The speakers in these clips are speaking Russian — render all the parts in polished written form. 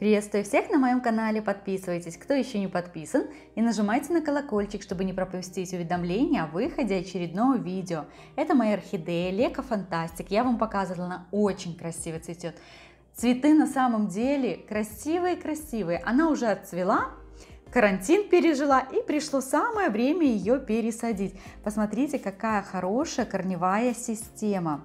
Приветствую всех на моем канале, подписывайтесь, кто еще не подписан, и нажимайте на колокольчик, чтобы не пропустить уведомления о выходе очередного видео. Это моя орхидея Лека Фантастик, я вам показывала, она очень красиво цветет. Цветы на самом деле красивые, она уже отцвела, карантин пережила и пришло самое время ее пересадить. Посмотрите, какая хорошая корневая система.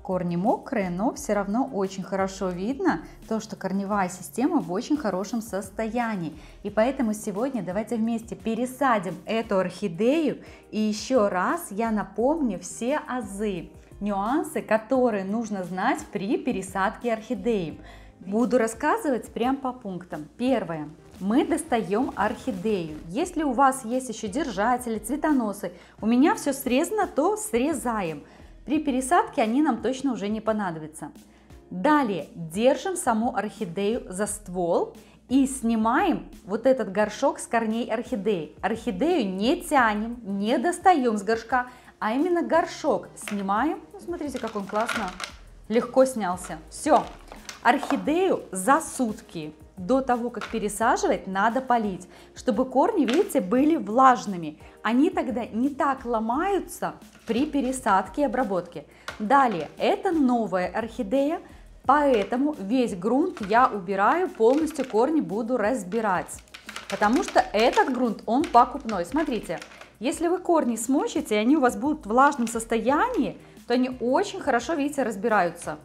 Корни мокрые, но все равно очень хорошо видно то, что корневая система в очень хорошем состоянии. И поэтому сегодня давайте вместе пересадим эту орхидею. И еще раз я напомню все азы, нюансы, которые нужно знать при пересадке орхидеи. Буду рассказывать прям по пунктам. Первое. Мы достаем орхидею. Если у вас есть еще держатели, цветоносы, у меня все срезано, то срезаем. При пересадке они нам точно уже не понадобятся. Далее держим саму орхидею за ствол и снимаем вот этот горшок с корней орхидеи. Орхидею не тянем, не достаем с горшка, а именно горшок снимаем. Ну, смотрите, как он классно, легко снялся. Все, орхидею за сутки до того, как пересаживать, надо полить, чтобы корни, видите, были влажными. Они тогда не так ломаются при пересадке и обработке. Далее, это новая орхидея, поэтому весь грунт я убираю, полностью корни буду разбирать. Потому что этот грунт, он покупной. Смотрите, если вы корни смочите, и они у вас будут в влажном состоянии, то они очень хорошо, видите, разбираются.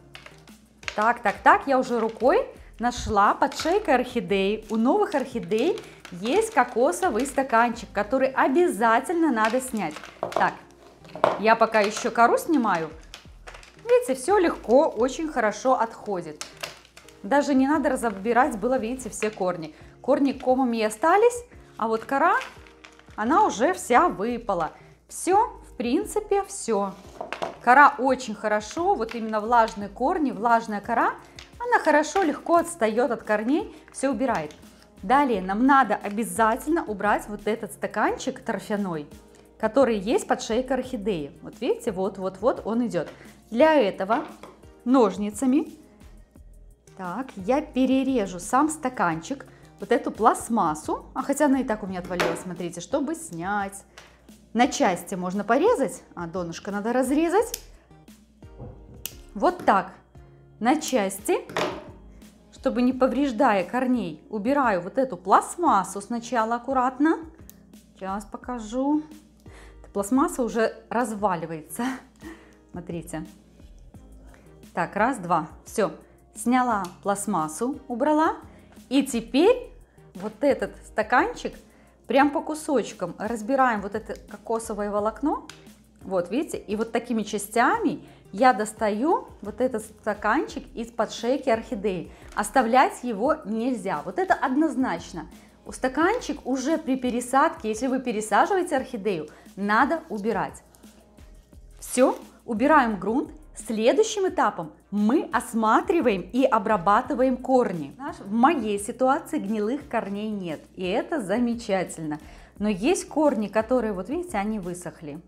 Так, я уже рукой нашла под шейкой орхидеи. У новых орхидей есть кокосовый стаканчик, который обязательно надо снять. Так, я пока еще кору снимаю. Видите, все легко, очень хорошо отходит. Даже не надо разбирать было, видите, все корни. Корни комами остались, а вот кора, она уже вся выпала. Все, в принципе, все. Кора очень хорошо, вот именно влажные корни, влажная кора, она хорошо, легко отстает от корней, все убирает. Далее нам надо обязательно убрать вот этот стаканчик торфяной, который есть под шейкой орхидеи. Вот видите, вот он идет. Для этого ножницами так, я перережу сам стаканчик, вот эту пластмассу, а хотя она и так у меня отвалилась, смотрите, чтобы снять. На части можно порезать, а донышко надо разрезать. Вот так. На части, чтобы не повреждая корней, убираю вот эту пластмассу сначала аккуратно. Сейчас покажу. Пластмасса уже разваливается. Смотрите. Так, раз, два. Все. Сняла пластмассу, убрала. И теперь вот этот стаканчик прям по кусочкам разбираем вот это кокосовое волокно. Вот, видите? И вот такими частями я достаю вот этот стаканчик из-под шейки орхидеи. Оставлять его нельзя. Вот это однозначно. Стаканчик уже при пересадке, если вы пересаживаете орхидею, надо убирать. Все, убираем грунт. Следующим этапом мы осматриваем и обрабатываем корни. В моей ситуации гнилых корней нет, и это замечательно. Но есть корни, которые, вот видите, они высохли.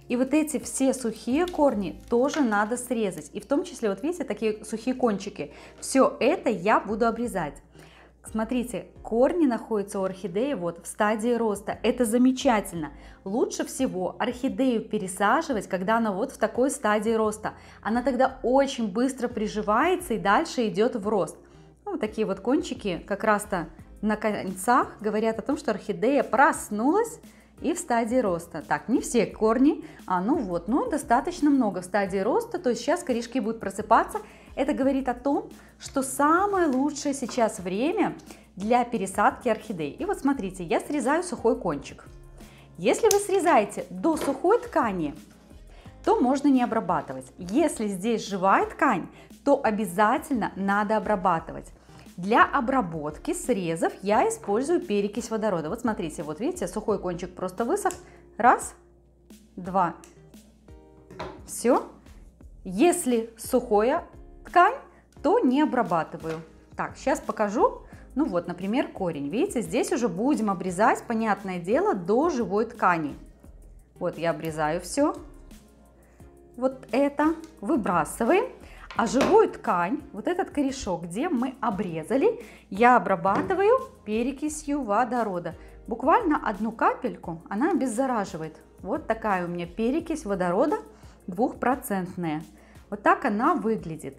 И вот эти все сухие корни тоже надо срезать. И в том числе, вот видите, такие сухие кончики. Все это я буду обрезать. Смотрите, корни находятся у орхидеи вот в стадии роста. Это замечательно. Лучше всего орхидею пересаживать, когда она вот в такой стадии роста. Она тогда очень быстро приживается и дальше идет в рост. Ну, вот такие вот кончики как раз-то на концах говорят о том, что орхидея проснулась и в стадии роста. Так, не все корни, но достаточно много в стадии роста, то есть сейчас корешки будут просыпаться. Это говорит о том, что самое лучшее сейчас время для пересадки орхидей. И вот смотрите, я срезаю сухой кончик. Если вы срезаете до сухой ткани, то можно не обрабатывать. Если здесь живая ткань, то обязательно надо обрабатывать. Для обработки срезов я использую перекись водорода. Вот смотрите, вот видите, сухой кончик просто высох. Раз, два. Все. Если сухая ткань, то не обрабатываю. Так, сейчас покажу. Ну вот, например, корень. Видите, здесь уже будем обрезать, понятное дело, до живой ткани. Вот я обрезаю все. Вот это выбрасываем. А живую ткань, вот этот корешок, где мы обрезали, я обрабатываю перекисью водорода. Буквально одну капельку, она обеззараживает. Вот такая у меня перекись водорода 2%. Вот так она выглядит.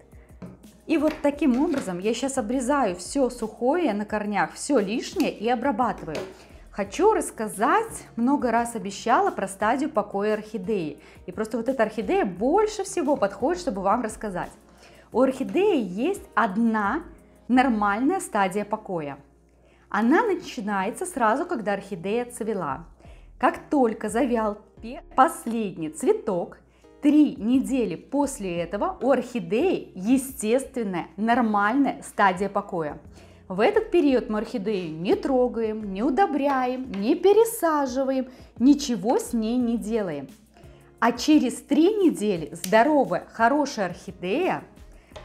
И вот таким образом я сейчас обрезаю все сухое на корнях, все лишнее и обрабатываю. Хочу рассказать, много раз обещала про стадию покоя орхидеи. И просто вот эта орхидея больше всего подходит, чтобы вам рассказать. У орхидеи есть одна нормальная стадия покоя. Она начинается сразу, когда орхидея цвела. Как только завял последний цветок, 3 недели после этого у орхидеи естественная, нормальная стадия покоя. В этот период мы орхидею не трогаем, не удобряем, не пересаживаем, ничего с ней не делаем. А через 3 недели здоровая, хорошая орхидея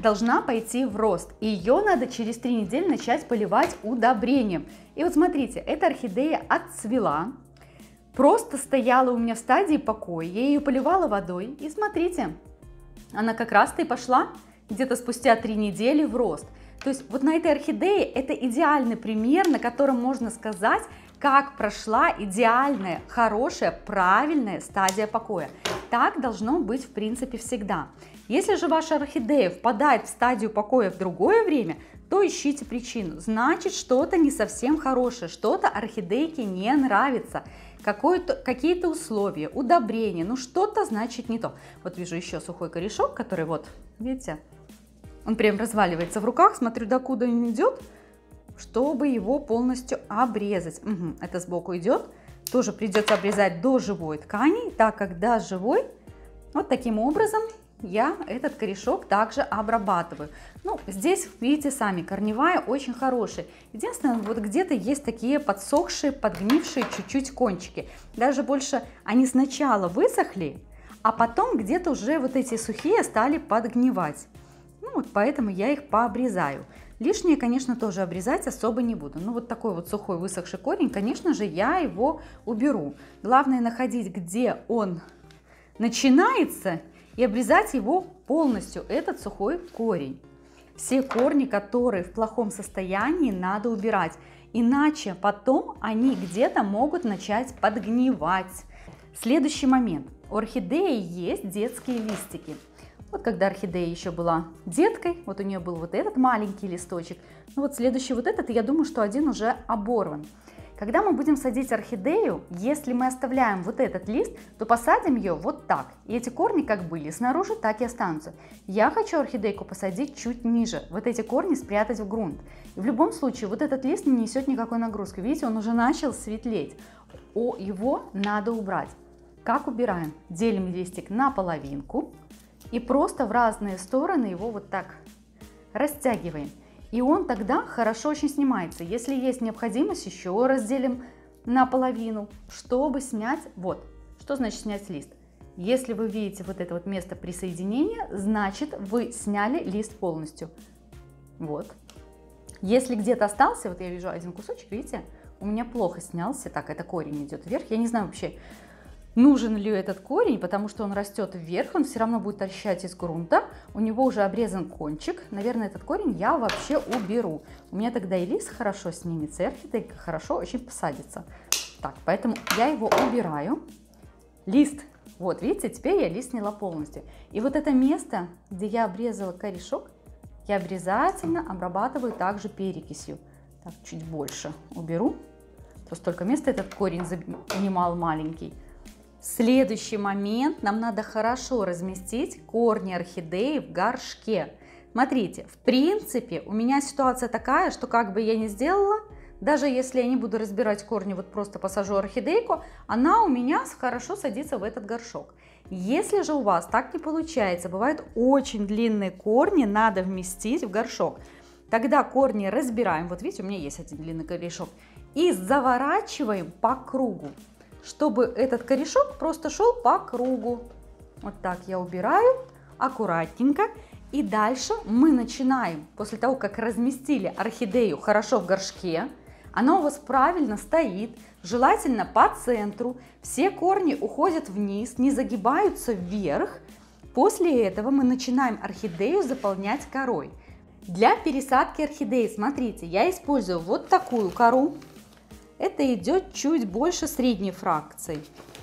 должна пойти в рост. И ее надо через 3 недели начать поливать удобрением. И вот смотрите, эта орхидея отцвела, просто стояла у меня в стадии покоя, я ее поливала водой. И смотрите, она как раз-то и пошла где-то спустя 3 недели в рост. То есть вот на этой орхидее это идеальный пример, на котором можно сказать, как прошла идеальная, хорошая, правильная стадия покоя. Так должно быть в принципе всегда. Если же ваша орхидея впадает в стадию покоя в другое время, то ищите причину. Значит, что-то не совсем хорошее, что-то орхидейке не нравится. Какие-то условия, удобрения, ну что-то значит не то. Вот вижу еще сухой корешок, который вот, видите, он прям разваливается в руках, смотрю, докуда он идет, чтобы его полностью обрезать. Угу, это сбоку идет, тоже придется обрезать до живой ткани, так как до живой, вот таким образом я этот корешок также обрабатываю. Ну, здесь, видите сами, корневая очень хорошая. Единственное, вот где-то есть такие подсохшие, подгнившие чуть-чуть кончики. Даже больше они сначала высохли, а потом где-то уже вот эти сухие стали подгнивать. Ну, вот поэтому я их пообрезаю. Лишнее, конечно, тоже обрезать особо не буду. Ну, вот такой вот сухой высохший корень, конечно же, я его уберу. Главное находить, где он начинается, и обрезать его полностью, этот сухой корень. Все корни, которые в плохом состоянии, надо убирать, иначе потом они где-то могут начать подгнивать. Следующий момент. У орхидеи есть детские листики. Вот когда орхидея еще была деткой, вот у нее был вот этот маленький листочек, ну вот следующий вот этот, я думаю, что один уже оборван. Когда мы будем садить орхидею, если мы оставляем вот этот лист, то посадим ее вот так. И эти корни как были снаружи, так и останутся. Я хочу орхидейку посадить чуть ниже, вот эти корни спрятать в грунт. И в любом случае вот этот лист не несет никакой нагрузки. Видите, он уже начал светлеть. Его надо убрать. Как убираем? Делим листик на половинку и просто в разные стороны его вот так растягиваем. И он тогда хорошо очень снимается. Если есть необходимость, еще разделим наполовину, чтобы снять. Вот, что значит снять лист? Если вы видите вот это вот место присоединения, значит вы сняли лист полностью. Вот. Если где-то остался, вот я вижу один кусочек, видите, у меня плохо снялся. Так, это корень идет вверх. Я не знаю вообще, нужен ли этот корень, потому что он растет вверх, он все равно будет торчать из грунта, у него уже обрезан кончик. Наверное, этот корень я вообще уберу. У меня тогда и лист хорошо снимется, и орхидейка хорошо очень посадится. Так, поэтому я его убираю. Лист, вот видите, теперь я лист сняла полностью. И вот это место, где я обрезала корешок, я обязательно обрабатываю также перекисью. Так, чуть больше уберу. Просто столько места этот корень занимал маленький. Следующий момент, нам надо хорошо разместить корни орхидеи в горшке. Смотрите, в принципе у меня ситуация такая, что как бы я ни сделала, даже если я не буду разбирать корни, вот просто посажу орхидейку, она у меня хорошо садится в этот горшок. Если же у вас так не получается, бывают очень длинные корни, надо вместить в горшок. Тогда корни разбираем, вот видите, у меня есть один длинный корешок, и заворачиваем по кругу, чтобы этот корешок просто шел по кругу. Вот так я убираю аккуратненько. И дальше мы начинаем, после того, как разместили орхидею хорошо в горшке, она у вас правильно стоит, желательно по центру, все корни уходят вниз, не загибаются вверх. После этого мы начинаем орхидею заполнять корой. Для пересадки орхидеи, смотрите, я использую вот такую кору. Это идет чуть больше средней фракции.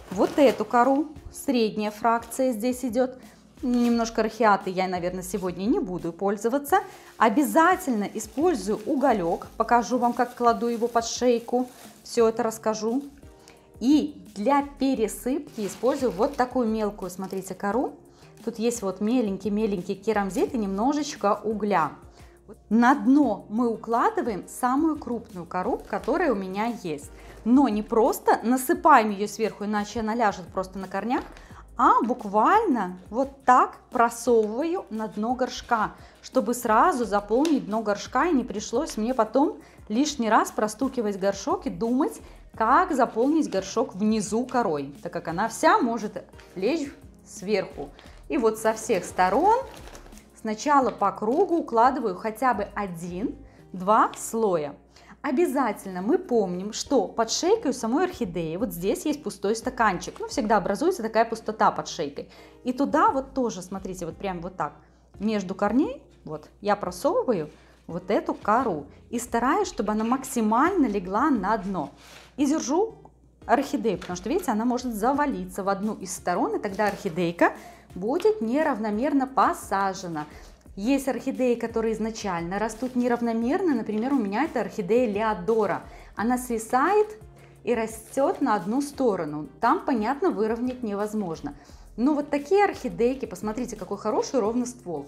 Вот эту кору, средняя фракция здесь идет. Немножко рахиаты я, наверное, сегодня не буду пользоваться. Обязательно использую уголек. Покажу вам, как кладу его под шейку. Все это расскажу. И для пересыпки использую вот такую мелкую, смотрите, кору. Тут есть вот меленький керамзит и немножечко угля. На дно мы укладываем самую крупную кору, которая у меня есть. Но не просто насыпаем ее сверху, иначе она ляжет просто на корнях, а буквально вот так просовываю на дно горшка, чтобы сразу заполнить дно горшка и не пришлось мне потом лишний раз простукивать горшок и думать, как заполнить горшок внизу корой, так как она вся может лечь сверху. И вот со всех сторон сначала по кругу укладываю хотя бы 1-2 слоя. Обязательно мы помним, что под шейкой у самой орхидеи вот здесь есть пустой стаканчик. Ну, всегда образуется такая пустота под шейкой. И туда вот тоже, смотрите, вот прям вот так между корней вот я просовываю вот эту кору и стараюсь, чтобы она максимально легла на дно. И держу орхидею, потому что, видите, она может завалиться в одну из сторон, и тогда орхидейка будет неравномерно посажена. Есть орхидеи, которые изначально растут неравномерно. Например, у меня это орхидея Леодора. Она свисает и растет на одну сторону. Там, понятно, выровнять невозможно. Но вот такие орхидейки, посмотрите, какой хороший ровный ствол.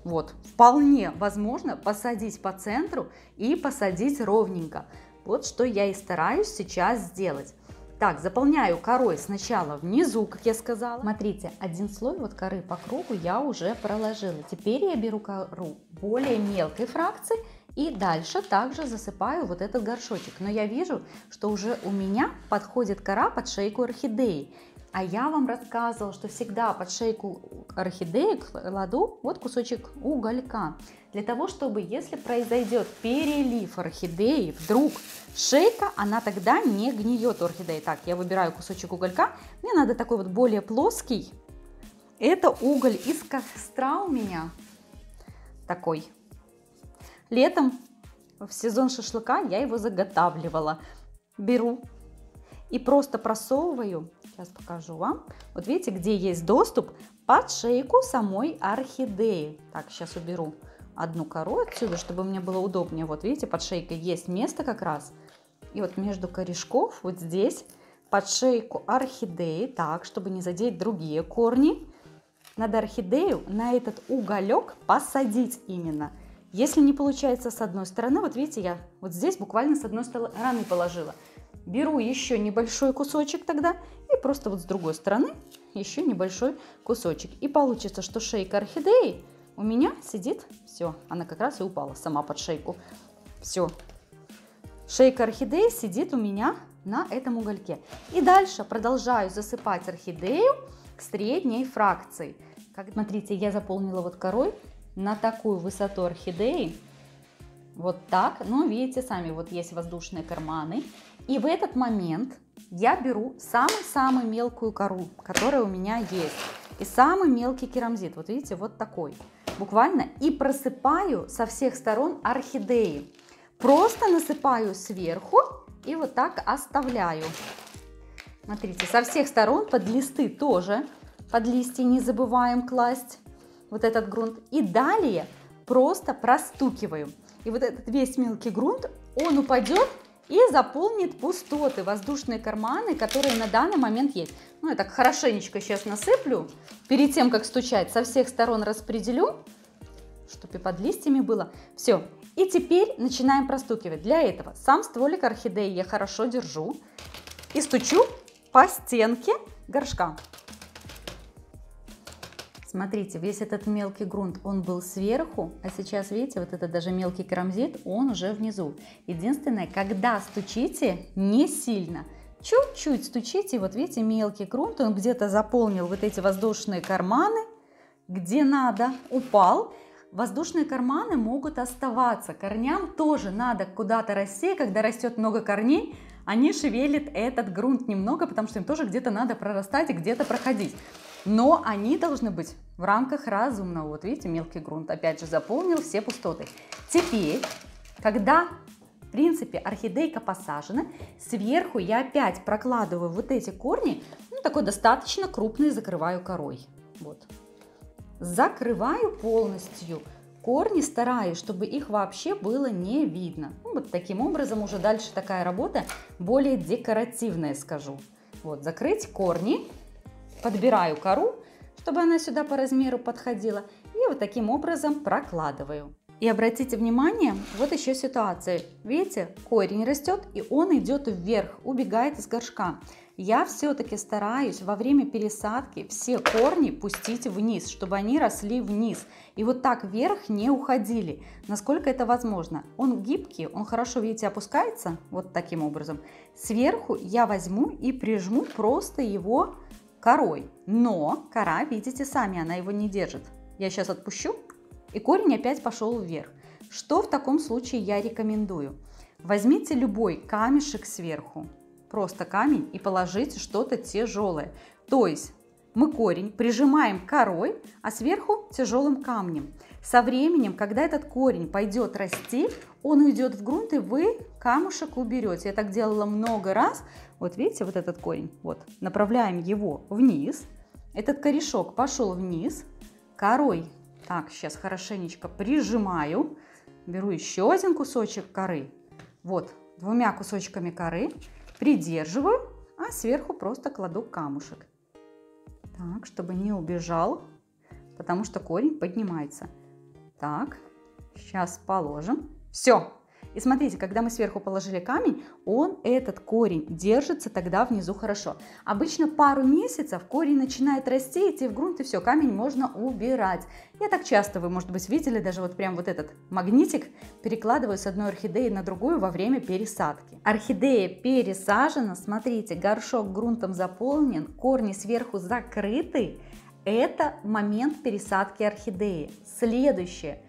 Вот, вполне возможно посадить по центру и посадить ровненько. Вот что я и стараюсь сейчас сделать. Так, заполняю корой сначала внизу, как я сказала. Смотрите, один слой вот коры по кругу я уже проложила. Теперь я беру кору более мелкой фракции и дальше также засыпаю вот этот горшочек. Но я вижу, что уже у меня подходит кора под шейку орхидеи. А я вам рассказывала, что всегда под шейку орхидеи кладу вот кусочек уголька. Для того, чтобы, если произойдет перелив орхидеи, вдруг шейка, она тогда не гниет у орхидеи. Так, я выбираю кусочек уголька. Мне надо такой вот более плоский. Это уголь из костра у меня такой. Летом в сезон шашлыка я его заготавливала. Беру и просто просовываю. Сейчас покажу вам. Вот видите, где есть доступ под шейку самой орхидеи. Так, сейчас уберу одну кору отсюда, чтобы мне было удобнее. Вот видите, под шейкой есть место как раз. И вот между корешков, вот здесь, под шейку орхидеи, так, чтобы не задеть другие корни, надо орхидею на этот уголек посадить именно. Если не получается с одной стороны, вот видите, я вот здесь буквально с одной стороны положила. Беру еще небольшой кусочек тогда и просто вот с другой стороны еще небольшой кусочек. И получится, что шейка орхидеи у меня сидит, все, она как раз и упала сама под шейку. Все, шейка орхидеи сидит у меня на этом угольке. И дальше продолжаю засыпать орхидею к средней фракции. Как, смотрите, я заполнила вот корой на такую высоту орхидеи. Вот так, но видите сами, вот есть воздушные карманы. И в этот момент я беру самую-самую мелкую кору, которая у меня есть. И самый мелкий керамзит, вот видите, вот такой. Буквально и просыпаю со всех сторон орхидеи. Просто насыпаю сверху и вот так оставляю. Смотрите, со всех сторон под листы тоже, под листья не забываем класть вот этот грунт. И далее просто простукиваю. И вот этот весь мелкий грунт, он упадет и заполнит пустоты, воздушные карманы, которые на данный момент есть. Ну, я так хорошенечко сейчас насыплю, перед тем, как стучать, со всех сторон распределю, чтобы и под листьями было. Все. И теперь начинаем простукивать. Для этого сам стволик орхидеи я хорошо держу и стучу по стенке горшка. Смотрите, весь этот мелкий грунт, он был сверху, а сейчас, видите, вот этот даже мелкий керамзит, он уже внизу. Единственное, когда стучите, не сильно, чуть-чуть стучите, вот видите, мелкий грунт, он где-то заполнил вот эти воздушные карманы, где надо, упал. Воздушные карманы могут оставаться, корням тоже надо куда-то расти, когда растет много корней, они шевелят этот грунт немного, потому что им тоже где-то надо прорастать и где-то проходить. Но они должны быть в рамках разумного. Вот видите, мелкий грунт опять же заполнил все пустоты. Теперь, когда в принципе орхидейка посажена, сверху я опять прокладываю вот эти корни, ну, такой достаточно крупный, закрываю корой. Вот. Закрываю полностью корни, стараюсь, чтобы их вообще было не видно. Ну, вот таким образом уже дальше такая работа более декоративная, скажу. Вот, закрыть корни, подбираю кору, чтобы она сюда по размеру подходила, и вот таким образом прокладываю. И обратите внимание, вот еще ситуация. Видите, корень растет, и он идет вверх, убегает из горшка. Я все-таки стараюсь во время пересадки все корни пустить вниз, чтобы они росли вниз. И вот так вверх не уходили, насколько это возможно. Он гибкий, он хорошо, видите, опускается вот таким образом. Сверху я возьму и прижму просто его корой. Но кора, видите сами, она его не держит. Я сейчас отпущу, и корень опять пошел вверх. Что в таком случае я рекомендую? Возьмите любой камешек сверху, просто камень, и положите что-то тяжелое. То есть мы корень прижимаем корой, а сверху тяжелым камнем. Со временем, когда этот корень пойдет расти, он уйдет в грунт, и вы камушек уберете. Я так делала много раз. Вот видите, вот этот корень, вот, направляем его вниз. Этот корешок пошел вниз, корой. Так, сейчас хорошенечко прижимаю, беру еще один кусочек коры, вот, двумя кусочками коры, придерживаю, а сверху просто кладу камушек. Так, чтобы не убежал, потому что корень поднимается. Так, сейчас положим. Все. И смотрите, когда мы сверху положили камень, этот корень держится тогда внизу хорошо. Обычно пару месяцев корень начинает расти, идти в грунт, и все, камень можно убирать. Я так часто, вы, может быть, видели, даже вот прям вот этот магнитик перекладываю с одной орхидеи на другую во время пересадки. Орхидея пересажена, смотрите, горшок грунтом заполнен, корни сверху закрыты. Это момент пересадки орхидеи. Следующее.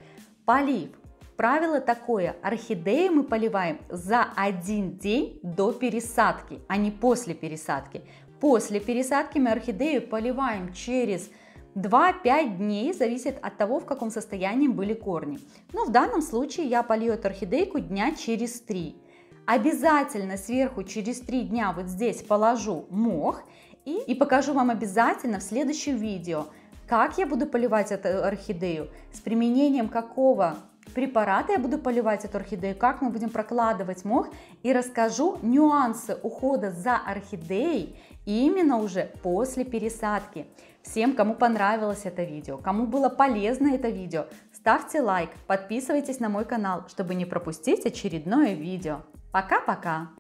Полив. Правило такое: орхидеи мы поливаем за 1 день до пересадки, а не после пересадки. После пересадки мы орхидею поливаем через 2-5 дней, зависит от того, в каком состоянии были корни. Но в данном случае я полью эту орхидейку дня через 3. Обязательно сверху через 3 дня вот здесь положу мох и покажу вам обязательно в следующем видео, как я буду поливать эту орхидею, с применением какого препарата я буду поливать эту орхидею, как мы будем прокладывать мох, и расскажу нюансы ухода за орхидеей именно уже после пересадки. Всем, кому понравилось это видео, кому было полезно это видео, ставьте лайк, подписывайтесь на мой канал, чтобы не пропустить очередное видео. Пока-пока!